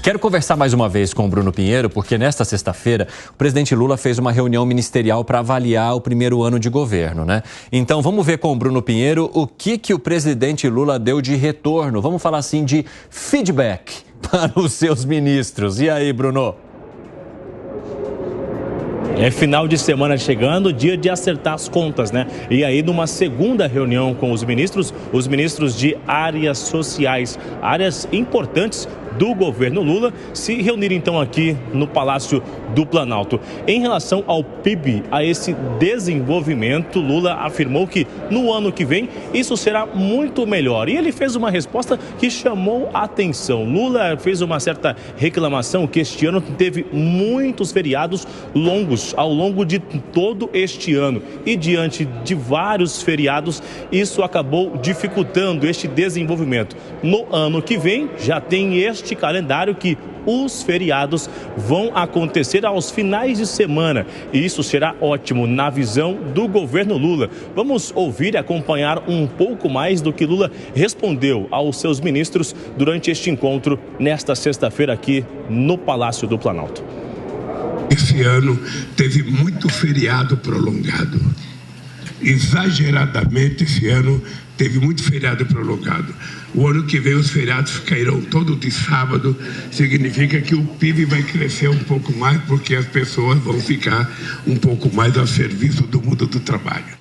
Quero conversar mais uma vez com o Bruno Pinheiro, porque nesta sexta-feira o presidente Lula fez uma reunião ministerial para avaliar o primeiro ano de governo, né? Então vamos ver com o Bruno Pinheiro o que o presidente Lula deu de retorno, vamos falar assim, de feedback para os seus ministros. E aí, Bruno? É final de semana chegando, dia de acertar as contas, né? E aí, numa segunda reunião com os ministros de áreas sociais, áreas importantes do governo Lula, se reuniram então aqui no Palácio do Planalto. Em relação ao PIB, a esse desenvolvimento, Lula afirmou que no ano que vem isso será muito melhor. E ele fez uma resposta que chamou a atenção. Lula fez uma certa reclamação que este ano teve muitos feriados longos ao longo de todo este ano. E diante de vários feriados, isso acabou dificultando este desenvolvimento. No ano que vem, já tem este calendário que os feriados vão acontecer aos finais de semana. E isso será ótimo na visão do governo Lula. Vamos ouvir e acompanhar um pouco mais do que Lula respondeu aos seus ministros durante este encontro nesta sexta-feira aqui no Palácio do Planalto. Esse ano teve muito feriado prolongado. Exageradamente, esse ano teve muito feriado prolongado. O ano que vem os feriados cairão todos de sábado, significa que o PIB vai crescer um pouco mais, porque as pessoas vão ficar um pouco mais a serviço do mundo do trabalho.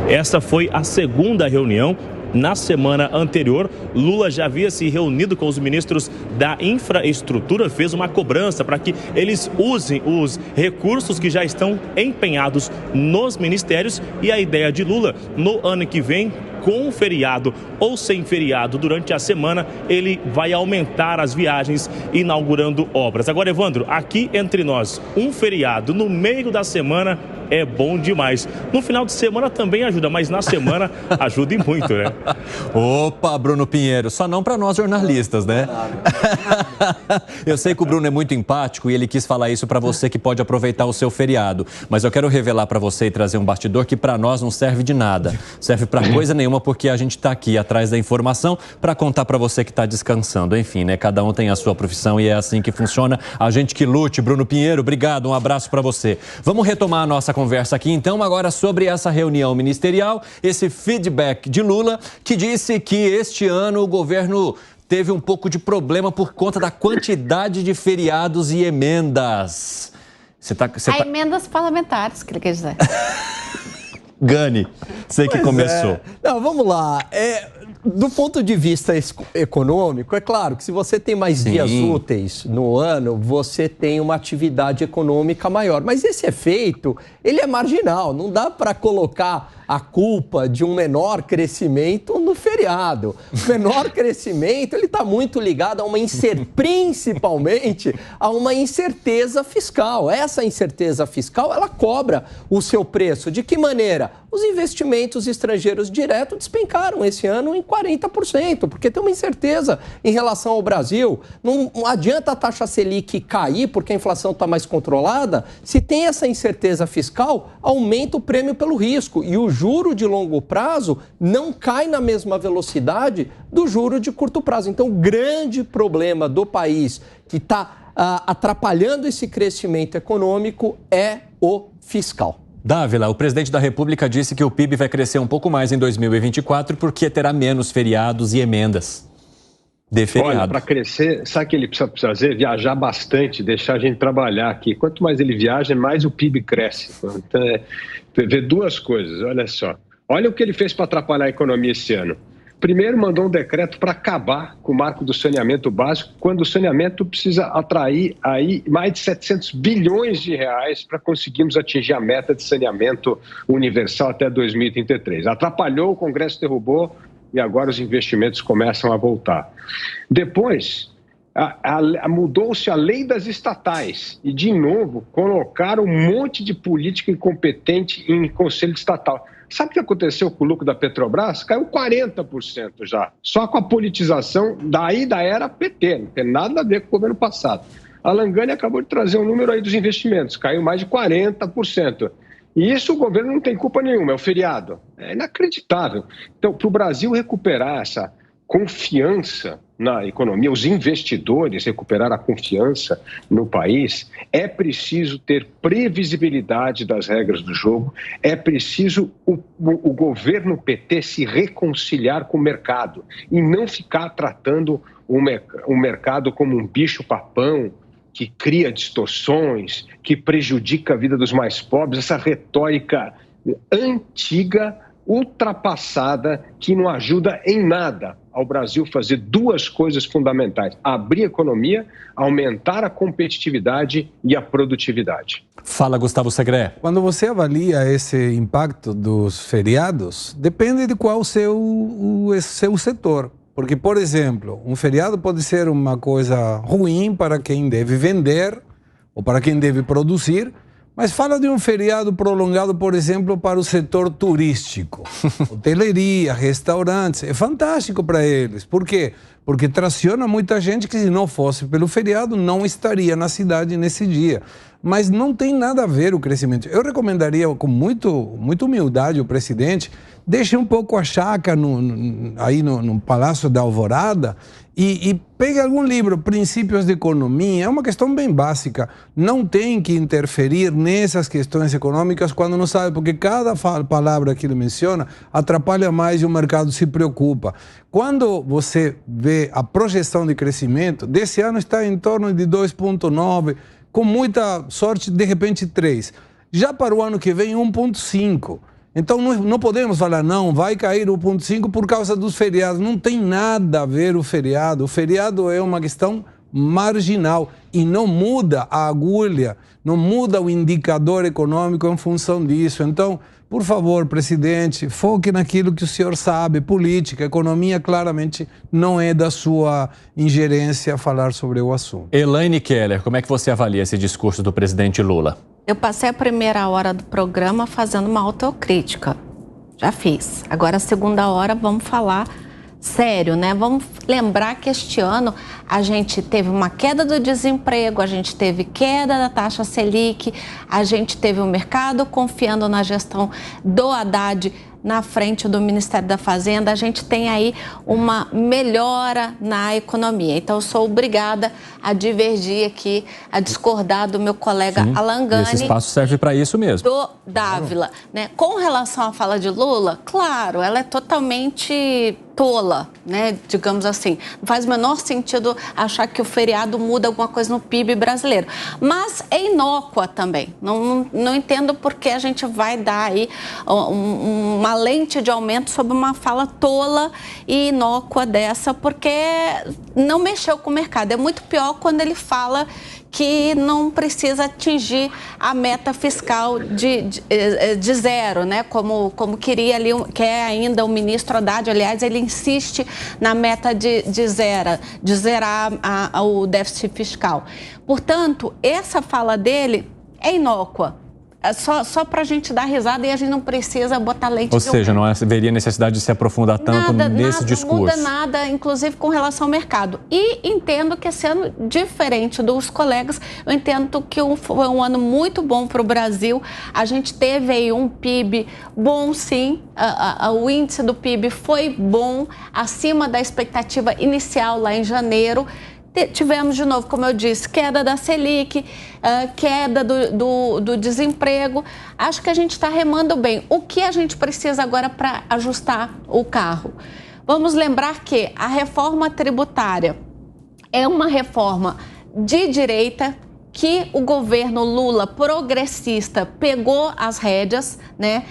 Essa foi a segunda reunião. Na semana anterior, Lula já havia se reunido com os ministros da infraestrutura, fez uma cobrança para que eles usem os recursos que já estão empenhados nos ministérios. E a ideia de Lula, no ano que vem, com feriado ou sem feriado, durante a semana, ele vai aumentar as viagens, inaugurando obras. Agora, Evandro, aqui entre nós, um feriado no meio da semana é bom demais. No final de semana também ajuda, mas na semana ajuda e muito, né? Opa, Bruno Pinheiro, só não para nós jornalistas, né? Eu sei que o Bruno é muito empático e ele quis falar isso para você que pode aproveitar o seu feriado. Mas eu quero revelar para você e trazer um bastidor que para nós não serve de nada. Serve para coisa nenhuma, porque a gente está aqui atrás da informação para contar para você que está descansando. Enfim, né? Cada um tem a sua profissão e é assim que funciona. A gente que lute. Bruno Pinheiro, obrigado, um abraço para você. Vamos retomar a nossa conversa aqui então agora sobre essa reunião ministerial, esse feedback de Lula, que disse que este ano o governo teve um pouco de problema por conta da quantidade de feriados e emendas. Emendas parlamentares, que ele quer dizer. Gani, você que começou. Não, vamos lá. Do ponto de vista econômico, é claro que se você tem mais dias úteis no ano, você tem uma atividade econômica maior. Mas esse efeito, ele é marginal. Não dá para colocar a culpa de um menor crescimento no feriado. O menor crescimento, ele está muito ligado a principalmente a uma incerteza fiscal. Essa incerteza fiscal, ela cobra o seu preço. De que maneira? Os investimentos estrangeiros diretos despencaram esse ano em 40%, porque tem uma incerteza em relação ao Brasil. Não adianta a taxa Selic cair porque a inflação está mais controlada. Se tem essa incerteza fiscal, aumenta o prêmio pelo risco. E o juro de longo prazo não cai na mesma velocidade do juro de curto prazo. Então, o grande problema do país que está atrapalhando esse crescimento econômico é o fiscal. Dávila, o presidente da República disse que o PIB vai crescer um pouco mais em 2024 porque terá menos feriados e emendas de feriado. Olha, para crescer, sabe o que ele precisa fazer? Viajar bastante, deixar a gente trabalhar aqui. Quanto mais ele viaja, mais o PIB cresce. Então, ver duas coisas, olha só. Olha o que ele fez para atrapalhar a economia esse ano. Primeiro, mandou um decreto para acabar com o marco do saneamento básico, quando o saneamento precisa atrair aí mais de 700 bilhões de reais para conseguirmos atingir a meta de saneamento universal até 2033. Atrapalhou, o Congresso derrubou e agora os investimentos começam a voltar. Depois, mudou-se a lei das estatais e, de novo, colocaram um monte de política incompetente em conselho estatal. Sabe o que aconteceu com o lucro da Petrobras? Caiu 40% já, só com a politização da era PT, não tem nada a ver com o governo passado. A Langani acabou de trazer um número aí dos investimentos, caiu mais de 40%. E isso o governo não tem culpa nenhuma, é o feriado. É inacreditável. Então, para o Brasil recuperar essa confiança na economia, os investidores recuperar a confiança no país, é preciso ter previsibilidade das regras do jogo, é preciso o governo PT se reconciliar com o mercado e não ficar tratando o mercado como um bicho-papão que cria distorções, que prejudica a vida dos mais pobres, essa retórica antiga, ultrapassada, que não ajuda em nada ao Brasil fazer duas coisas fundamentais: abrir a economia, aumentar a competitividade e a produtividade. Fala, Gustavo Segré. Quando você avalia esse impacto dos feriados, depende de qual o seu setor. Porque, por exemplo, um feriado pode ser uma coisa ruim para quem deve vender ou para quem deve produzir, mas fala de um feriado prolongado, por exemplo, para o setor turístico. Hoteleria, restaurantes, é fantástico para eles. Por quê? Porque traciona muita gente que, se não fosse pelo feriado, não estaria na cidade nesse dia. Mas não tem nada a ver o crescimento. Eu recomendaria, com muita humildade, o presidente, deixe um pouco a chácara aí no Palácio da Alvorada e pegue algum livro, Princípios de Economia. É uma questão bem básica. Não tem que interferir nessas questões econômicas quando não sabe, porque cada palavra que ele menciona atrapalha mais e o mercado se preocupa. Quando você vê a projeção de crescimento, desse ano está em torno de 2,9%, com muita sorte, de repente 3%. Já para o ano que vem, 1,5%. Então não podemos falar, não, vai cair 1,5% por causa dos feriados. Não tem nada a ver o feriado. O feriado é uma questão marginal e não muda a agulha, não muda o indicador econômico em função disso. Então, por favor, presidente, foque naquilo que o senhor sabe. Política, economia, claramente não é da sua ingerência falar sobre o assunto. Elaine Keller, como é que você avalia esse discurso do presidente Lula? Eu passei a primeira hora do programa fazendo uma autocrítica. Já fiz. Agora, a segunda hora, vamos falar sério, né? Vamos lembrar que este ano a gente teve uma queda do desemprego, a gente teve queda da taxa Selic, a gente teve o mercado confiando na gestão do Haddad na frente do Ministério da Fazenda, a gente tem aí uma melhora na economia. Então, eu sou obrigada a divergir aqui, a discordar do meu colega Alan Gani. Esse espaço serve para isso mesmo. Do Dávila, né? Com relação à fala de Lula, claro, ela é totalmente tola, né? Digamos assim. Não faz o menor sentido achar que o feriado muda alguma coisa no PIB brasileiro. Mas é inócua também. Não entendo por que a gente vai dar aí uma lente de aumento sobre uma fala tola e inócua dessa, porque não mexeu com o mercado. É muito pior quando ele fala que não precisa atingir a meta fiscal de zero, né? Como queria ali, quer ainda o ministro Haddad. Aliás, ele insiste na meta de zerar o déficit fiscal. Portanto, essa fala dele é inócua. Só para a gente dar risada e a gente não precisa botar leite. Ou seja, não haveria necessidade de se aprofundar tanto nesse discurso. Não muda nada, inclusive com relação ao mercado. E entendo que esse ano, diferente dos colegas, eu entendo que foi um ano muito bom para o Brasil. A gente teve aí um PIB bom, sim. O índice do PIB foi bom, acima da expectativa inicial lá em janeiro. Tivemos, de novo, como eu disse, queda da Selic, queda do desemprego. Acho que a gente está remando bem. O que a gente precisa agora para ajustar o carro? Vamos lembrar que a reforma tributária é uma reforma de direita, que o governo Lula, progressista, pegou as rédeas, né?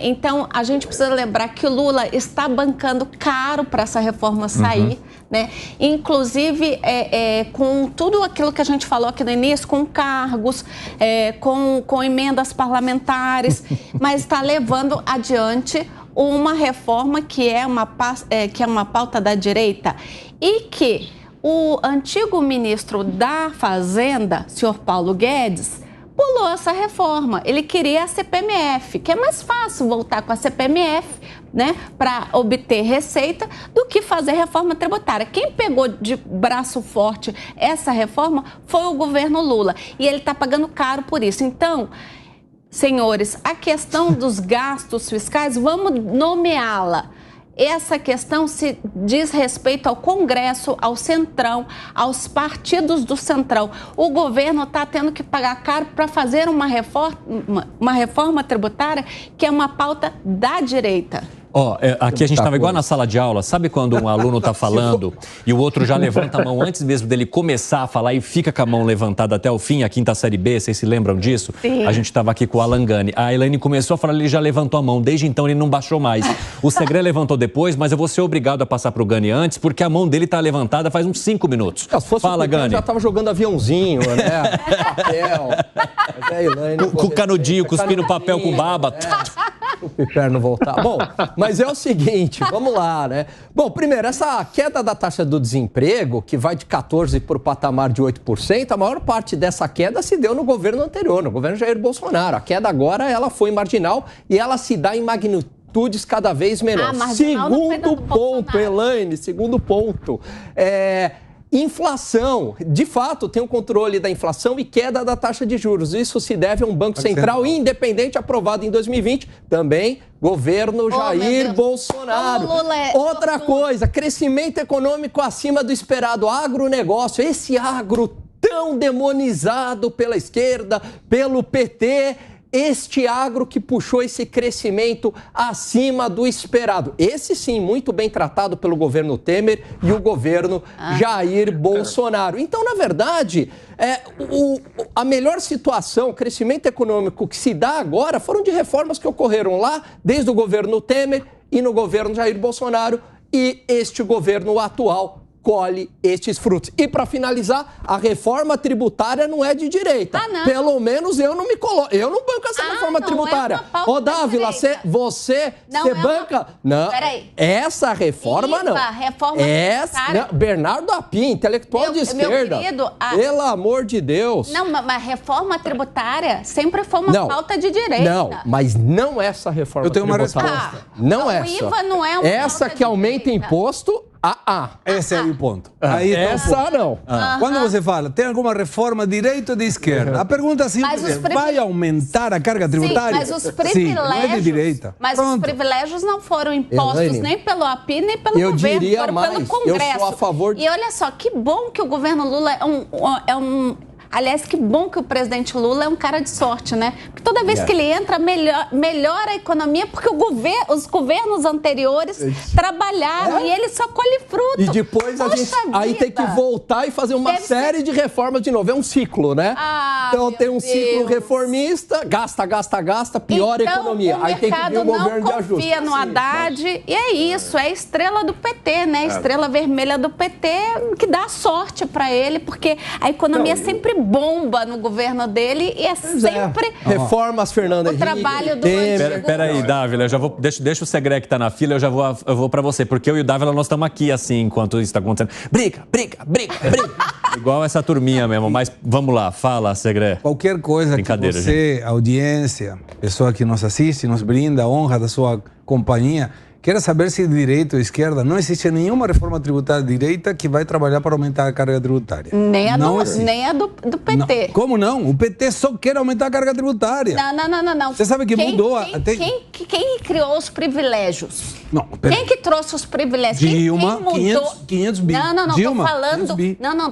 Então, a gente precisa lembrar que o Lula está bancando caro para essa reforma sair, né? Inclusive, com tudo aquilo que a gente falou aqui no início, com cargos, com emendas parlamentares, mas está levando adiante uma reforma que é uma pauta da direita e que o antigo ministro da Fazenda, senhor Paulo Guedes, pulou essa reforma. Ele queria a CPMF, que é mais fácil voltar com a CPMF, né, para obter receita do que fazer reforma tributária. Quem pegou de braço forte essa reforma foi o governo Lula. E ele está pagando caro por isso. Então, senhores, a questão dos gastos fiscais, vamos nomeá-la. essa questão se diz respeito ao Congresso, ao Centrão, aos partidos do Centrão. O governo está tendo que pagar caro para fazer uma reforma tributária que é uma pauta da direita. Aqui a gente estava igual na sala de aula. Sabe quando um aluno está falando e o outro já levanta a mão antes mesmo dele começar a falar e fica com a mão levantada até o fim, a quinta série B, vocês se lembram disso? Sim. A gente estava aqui com o Alan Gani. A Elaine começou a falar, ele já levantou a mão. Desde então ele não baixou mais. O Segré levantou depois, mas eu vou ser obrigado a passar para o Gani antes, porque a mão dele está levantada faz uns 5 minutos. Se fosse Fala, Gani. Já estava jogando aviãozinho, né? Papel. Mas a Elaine, com canudinho, cuspindo papel com baba. O Piperno voltar. Bom, mas é o seguinte, vamos lá, né? Bom, primeiro, essa queda da taxa do desemprego, que vai de 14% para o patamar de 8%, a maior parte dessa queda se deu no governo anterior, no governo Jair Bolsonaro. A queda agora, ela foi marginal e ela se dá em magnitudes cada vez menores. Segundo ponto, Elaine, segundo ponto. Inflação, de fato, tem o controle da inflação e queda da taxa de juros. Isso se deve a um Banco Central independente aprovado em 2020, também governo Jair Bolsonaro. Outra coisa, crescimento econômico acima do esperado, agronegócio, esse agro tão demonizado pela esquerda, pelo PT, este agro que puxou esse crescimento acima do esperado. Esse sim, muito bem tratado pelo governo Temer e o governo Jair Bolsonaro. Então, na verdade, a melhor situação, o crescimento econômico que se dá agora foram de reformas que ocorreram lá, desde o governo Temer e no governo Jair Bolsonaro, e este governo atual colhe estes frutos. E para finalizar, a reforma tributária não é de direita. Pelo menos eu não me coloco. Eu não banco essa reforma tributária. Ô, Dávila, você banca? Não. Peraí. Essa reforma não. Reforma tributária. Bernardo Apim, intelectual de esquerda. Meu querido, pelo amor de Deus. Não, mas reforma tributária sempre foi uma pauta de direita. Não, mas não essa reforma tributária. Eu tenho uma resposta. Não essa. O IVA não é uma essa que aumenta imposto. Esse é o ponto. Essa não. Quando você fala, tem alguma reforma direita ou de esquerda? A pergunta simples é, vai aumentar a carga tributária? Sim, mas os privilégios, não é de direita. Mas os privilégios não foram impostos nem pelo API, nem pelo governo, diria foram mais, pelo Congresso. Eu sou a favor de... E olha só, que bom que o governo Lula Aliás, que bom que o presidente Lula é um cara de sorte, né? Porque toda vez que ele entra, melhora a economia, porque os governos anteriores trabalharam e ele só colhe fruto. E depois a gente aí tem que voltar e fazer uma série de reformas de novo. É um ciclo, né? Então tem um ciclo reformista, gasta, piora a economia. Aí tem que vir o governo de ajuste. O mercado não confia no Haddad e é isso, é a estrela do PT, né? A estrela vermelha do PT que dá sorte para ele, porque a economia sempre bomba no governo dele e é sempre... Reformas, Fernando Henrique. O trabalho do antigo... Peraí, Dávila, eu já vou... Deixa o Segré que tá na fila, eu vou pra você. Porque eu e o Dávila, nós estamos aqui assim, enquanto isso tá acontecendo. Briga. Igual essa turminha mesmo. Mas vamos lá, fala, Segré. Qualquer coisa que você, audiência, pessoa que nos assiste, nos brinda a honra da sua companhia, quer saber se de direita ou esquerda, não existe nenhuma reforma tributária de direita que vai trabalhar para aumentar a carga tributária. Nem a do PT. Não. Como não? O PT só quer aumentar a carga tributária. Não. Você sabe que mudou... Quem criou os privilégios? Não, quem que trouxe os privilégios? Dilma, quem mudou? 500 bi. Não, Dilma,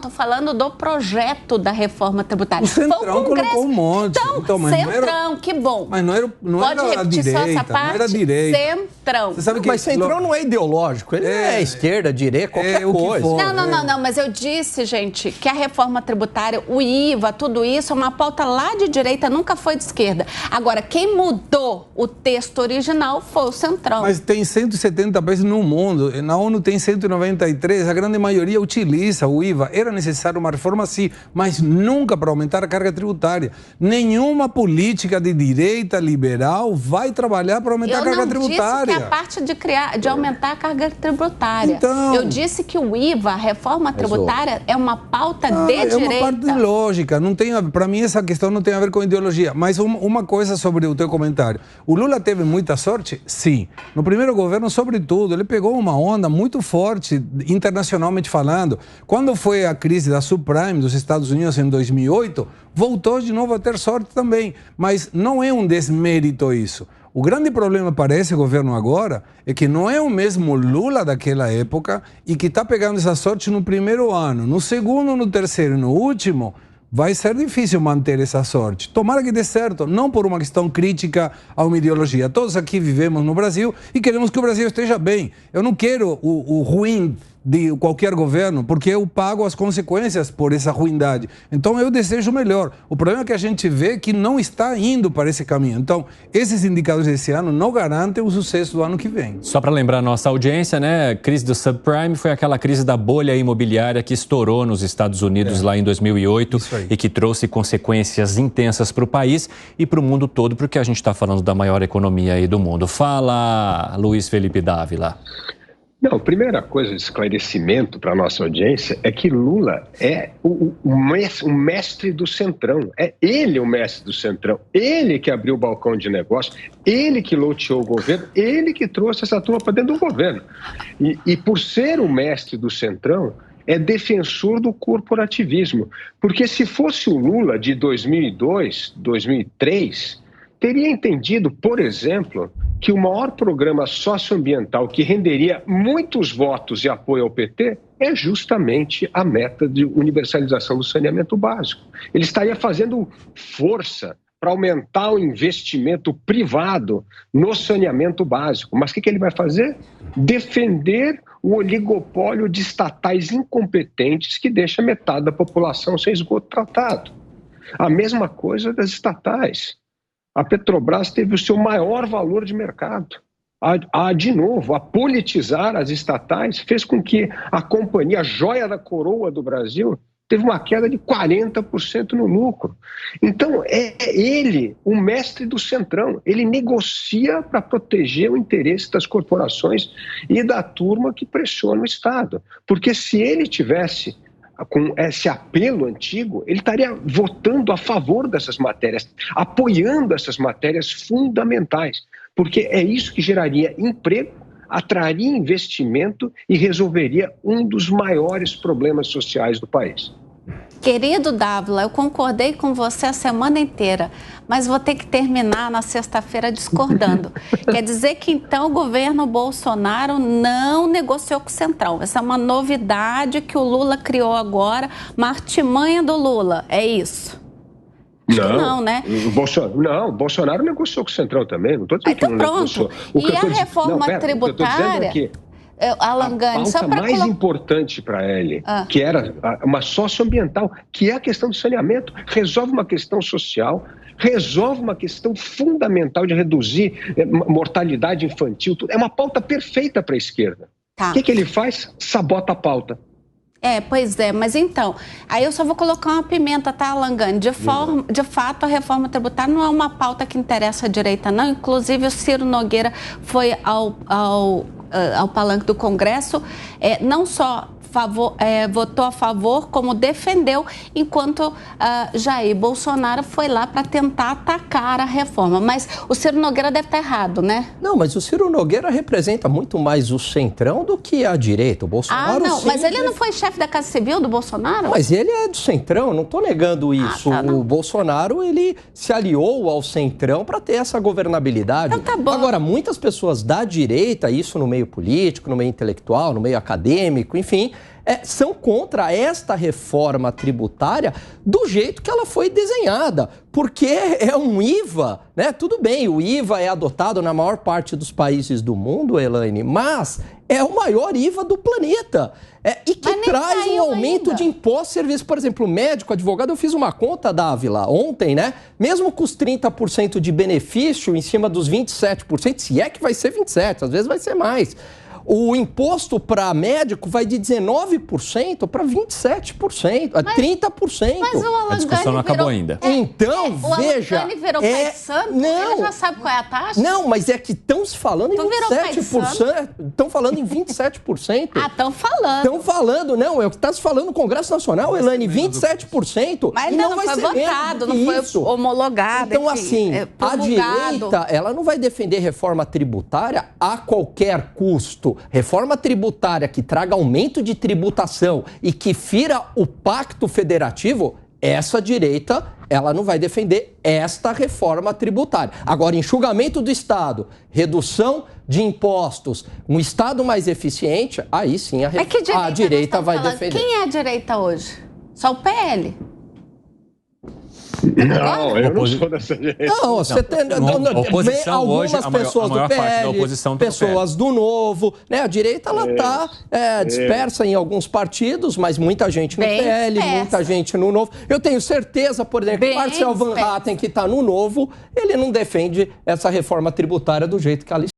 tô falando do projeto da reforma tributária. O Centrão colocou um monte. Então mas Centrão, que bom. Mas não era a direita, não era a direita. Centrão. Você sabe mas Centrão não é ideológico, ele é esquerda, direita, qualquer coisa. Não, mas eu disse, gente, que a reforma tributária, o IVA, tudo isso é uma pauta lá de direita, nunca foi de esquerda. Agora, quem mudou o texto original foi o Centrão. Mas tem 170 países no mundo, na ONU tem 193, a grande maioria utiliza o IVA. Era necessário uma reforma sim, mas nunca para aumentar a carga tributária. Nenhuma política de direita liberal vai trabalhar para aumentar a carga tributária. Eu não disse que a parte de aumentar a carga tributária. Então, eu disse que o IVA, a reforma tributária, é uma pauta de direita. É uma parte de lógica. Para mim, essa questão não tem a ver com ideologia. Mas uma coisa sobre o teu comentário. O Lula teve muita sorte? Sim. No primeiro governo, sobretudo, ele pegou uma onda muito forte, internacionalmente falando. Quando foi a crise da subprime dos Estados Unidos em 2008, voltou de novo a ter sorte também. Mas não é um desmérito isso. O grande problema para esse governo agora é que não é o mesmo Lula daquela época e que está pegando essa sorte no primeiro ano. No segundo, no terceiro e no último, vai ser difícil manter essa sorte. Tomara que dê certo, não por uma questão crítica a uma ideologia. Todos aqui vivemos no Brasil e queremos que o Brasil esteja bem. Eu não quero o ruim de qualquer governo, porque eu pago as consequências por essa ruindade. Então eu desejo o melhor. O problema é que a gente vê que não está indo para esse caminho. Então, esses indicadores desse ano não garantem o sucesso do ano que vem. Só para lembrar a nossa audiência, né? A crise do subprime foi aquela crise da bolha imobiliária que estourou nos Estados Unidos lá em 2008 e que trouxe consequências intensas para o país e para o mundo todo, porque a gente está falando da maior economia aí do mundo. Fala, Luiz Felipe Dávila. Não, a primeira coisa de esclarecimento para a nossa audiência é que Lula é o mestre do Centrão. É ele o mestre do Centrão. Ele que abriu o balcão de negócio, ele que loteou o governo, ele que trouxe essa turma para dentro do governo. E por ser o mestre do Centrão, é defensor do corporativismo. Porque se fosse o Lula de 2002, 2003, teria entendido, por exemplo, que o maior programa socioambiental que renderia muitos votos e apoio ao PT é justamente a meta de universalização do saneamento básico. Ele estaria fazendo força para aumentar o investimento privado no saneamento básico. Mas o que ele vai fazer? Defender o oligopólio de estatais incompetentes que deixa metade da população sem esgoto tratado. A mesma coisa das estatais. A Petrobras teve o seu maior valor de mercado. De novo, a politizar as estatais fez com que a companhia, a joia da coroa do Brasil, teve uma queda de 40% no lucro. Então, é ele, o mestre do Centrão. Ele negocia para proteger o interesse das corporações e da turma que pressiona o Estado. Porque se ele tivesse com esse apelo antigo, ele estaria votando a favor dessas matérias, apoiando essas matérias fundamentais, porque é isso que geraria emprego, atrairia investimento e resolveria um dos maiores problemas sociais do país. Querido Dávila, eu concordei com você a semana inteira, mas vou ter que terminar na sexta-feira discordando. Quer dizer que, então, o governo Bolsonaro não negociou com o Centrão. Essa é uma novidade que o Lula criou agora, uma artimanha do Lula, é isso? Não, né? O Bolsonaro negociou com o Centrão também, não estou dizendo que não negociou. E a reforma tributária... Alan Gani, a pauta mais importante para ele, que era uma socioambiental, que é a questão do saneamento, resolve uma questão social, resolve uma questão fundamental de reduzir mortalidade infantil. É uma pauta perfeita para a esquerda. Tá. O que ele faz? Sabota a pauta. Pois é, mas então, aí eu só vou colocar uma pimenta, tá, Alan Gani? De fato, a reforma tributária não é uma pauta que interessa à direita, não. Inclusive, o Ciro Nogueira foi ao palanque do Congresso, não só votou a favor, como defendeu, enquanto Jair Bolsonaro foi lá para tentar atacar a reforma. Mas o Ciro Nogueira deve estar errado, né? Não, mas o Ciro Nogueira representa muito mais o Centrão do que a direita. O Bolsonaro... não, mas ele não foi chefe da Casa Civil do Bolsonaro? Mas ele é do Centrão, não estou negando isso. O Bolsonaro, ele se aliou ao Centrão para ter essa governabilidade. Então tá bom. Agora, muitas pessoas da direita, isso no meio político, no meio intelectual, no meio acadêmico, enfim... são contra esta reforma tributária do jeito que ela foi desenhada, porque é um IVA, né? Tudo bem, o IVA é adotado na maior parte dos países do mundo, Elaine, mas é o maior IVA do planeta. E que traz um aumento de imposto, serviço, por exemplo, médico, advogado. Eu fiz uma conta, Dávila, ontem, né? Mesmo com os 30% de benefício em cima dos 27%, se é que vai ser 27%, às vezes vai ser mais. O imposto para médico vai de 19% para 27%, a 30%. Mas o a discussão não acabou ainda. Então, veja... O Alan Gani virou paisano? Ele já sabe qual é a taxa? Não, mas é que estão se falando em 27%. Estão falando em 27%. Estão falando. Estão falando, não, é o que está se falando no Congresso Nacional, Elaine, 27%. Mas não foi votado, não foi homologado. Então, assim, a direita, ela não vai defender reforma tributária a qualquer custo. Reforma tributária que traga aumento de tributação e que fira o pacto federativo, essa direita ela não vai defender esta reforma tributária. Agora, enxugamento do Estado, redução de impostos, um Estado mais eficiente, aí sim a direita vai defender. Quem é a direita hoje? Só o PL. Não, eu não sou dessa direita. Não, você tem algumas pessoas do PL, pessoas do Novo, né? A direita ela está dispersa em alguns partidos, mas muita gente no PL, muita gente no Novo. Eu tenho certeza, por exemplo, que o Marcel Van Hatten, que está no Novo, ele não defende essa reforma tributária do jeito que ela